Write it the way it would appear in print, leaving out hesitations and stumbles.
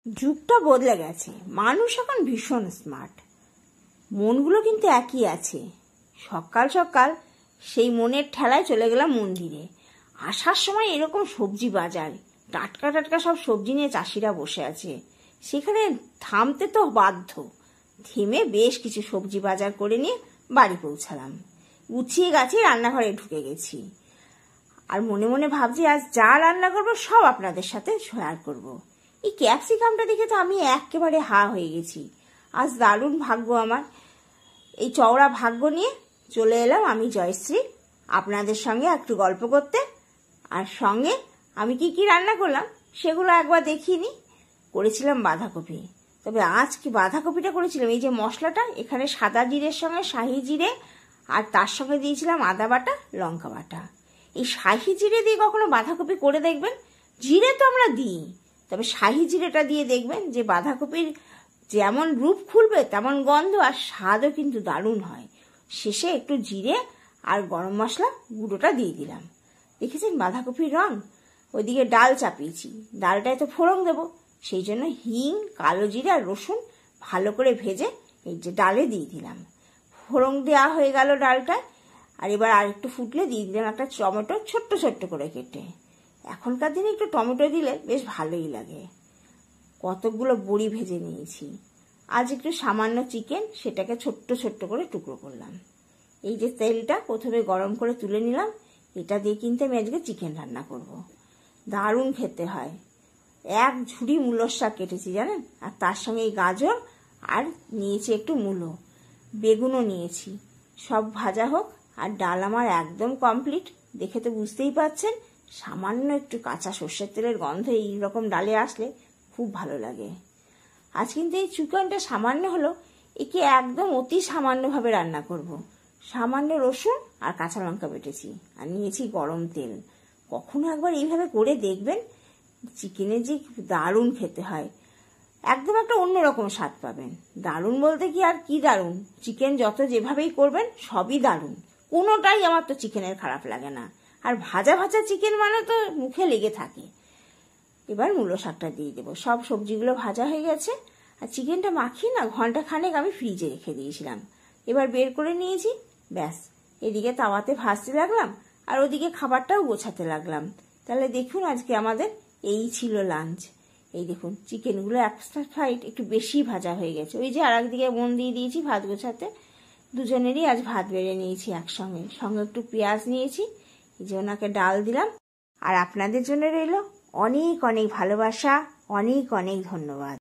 যুগটা বদলে গেছে, মানুষ এখন ভীষণ স্মার্ট। মনগুলো কিন্তু একই আছে। সকাল সকাল সেই মনের ঠেলায় চলে গেলাম মন্দিরে। আসার সময় এরকম সবজি বাজার, টাটকা টাটকা সব সবজি নিয়ে চাষিরা বসে আছে। সেখানে থামতে তো বাধ্য। থেমে বেশ কিছু সবজি বাজার করে নিয়ে বাড়ি পৌঁছালাম। গুছিয়ে গাছে রান্নাঘরে ঢুকে গেছি। আর মনে মনে ভাবছি আজ যা রান্না করবো সব আপনাদের সাথে শেয়ার করবো। এই ক্যাপসিকামটা দেখে তো আমি একেবারে হা হয়ে গেছি। আজ দারুণ ভাগ্য আমার। এই চওড়া ভাগ্য নিয়ে চলে এলাম আমি জয়শ্রী আপনাদের সঙ্গে একটু গল্প করতে। আর সঙ্গে আমি কি কি রান্না করলাম সেগুলো একবার দেখিনি। করেছিলাম বাঁধাকপি। তবে আজ কি বাঁধাকপিটা করেছিলাম, এই যে মশলাটা, এখানে সাদা জিরের সঙ্গে শাহি জিরে, আর তার সঙ্গে দিয়েছিলাম আদা বাটা, লঙ্কা বাটা। এই শাহি জিরে দিয়ে কখনো বাঁধাকপি করে দেখবেন। জিরে তো আমরা দিই, তবে শাহি জিরেটা দিয়ে দেখবেন যে বাঁধাকপির যেমন রূপ খুলবে তেমন গন্ধ আর স্বাদও কিন্তু দারুণ হয়। শেষে একটু জিরে আর গরম মশলা গুঁড়োটা দিয়ে দিলাম। দেখেছেন বাঁধাকপির রং। ওইদিকে ডাল চাপিয়েছি, ডালটায় তো ফোড়ন দেবো, সেই জন্য হিং, কালো জিরে আর রসুন ভালো করে ভেজে এই যে ডালে দিয়ে দিলাম। ফোড়ন দেওয়া হয়ে গেল ডালটায়। আর এবার আর একটু ফুটলে দিয়ে দিলাম একটা টমেটো ছোট্ট ছোট্ট করে কেটে। এখনকার দিনে একটু টমেটো দিলে বেশ ভালোই লাগে। কতকগুলো বড়ি ভেজে নিয়েছি। আজ একটু সামান্য চিকেন, সেটাকে ছোট্ট ছোট্ট করে টুকরো করলাম। এই যে তেলটা প্রথমে গরম করে তুলে নিলাম, এটা দিয়ে কিন্তু আমি আজকে চিকেন রান্না করব। দারুণ খেতে হয়। এক ঝুড়ি মূলোর শাক কেটেছি জানেন, আর তার সঙ্গে এই গাজর, আর নিয়েছি একটু মূলো, বেগুনও নিয়েছি। সব ভাজা হোক। আর ডাল আমার একদম কমপ্লিট, দেখে তো বুঝতেই পারছেন। সামান্য একটু কাঁচা সর্ষের তেলের গন্ধ এইরকম ডালে আসলে খুব ভালো লাগে। আজ কিন্তু এই চিকেনটা সামান্য হলো, একে একদম অতি সামান্যভাবে রান্না করব। সামান্য রসুন আর কাঁচা লঙ্কা বেটেছি, আর নিয়েছি গরম তেল। কখনো একবার এইভাবে করে দেখবেন, চিকেনের যে দারুণ খেতে হয়। একদম একটা অন্যরকম স্বাদ পাবেন। দারুণ বলতে কি আর কি দারুণ, চিকেন যত যেভাবেই করবেন সবই দারুণ। কোনোটাই আমার তো চিকেনের খারাপ লাগে না। আর ভাজা ভাজা চিকেন মানে তো মুখে লেগে থাকে। এবার মূলো শাকটা দিয়ে দেবো। সব সবজিগুলো ভাজা হয়ে গেছে। আর চিকেনটা মাখিয়ে না ঘন্টা খানেক আমি ফ্রিজে রেখে দিয়েছিলাম। এবার বের করে নিয়েছি। ব্যাস, এদিকে তাওয়াতে ভাজতে লাগলাম, আর ওদিকে খাবারটাও গোছাতে লাগলাম। তাহলে দেখুন আজকে আমাদের এই ছিল লাঞ্চ। এই দেখুন চিকেনগুলো একটা সাইড একটু বেশি ভাজা হয়ে গেছে। ওই যে আর একদিকে মন দিয়ে দিয়েছি ভাত গোছাতে। দুজনেরই আজ ভাত বেড়ে নিয়েছি একসঙ্গে। সঙ্গে একটু পেঁয়াজ নিয়েছি, এই যে ওনাকে ডাল দিলাম। আর আপনাদের জন্য রইল অনেক অনেক ভালোবাসা, অনেক অনেক ধন্যবাদ।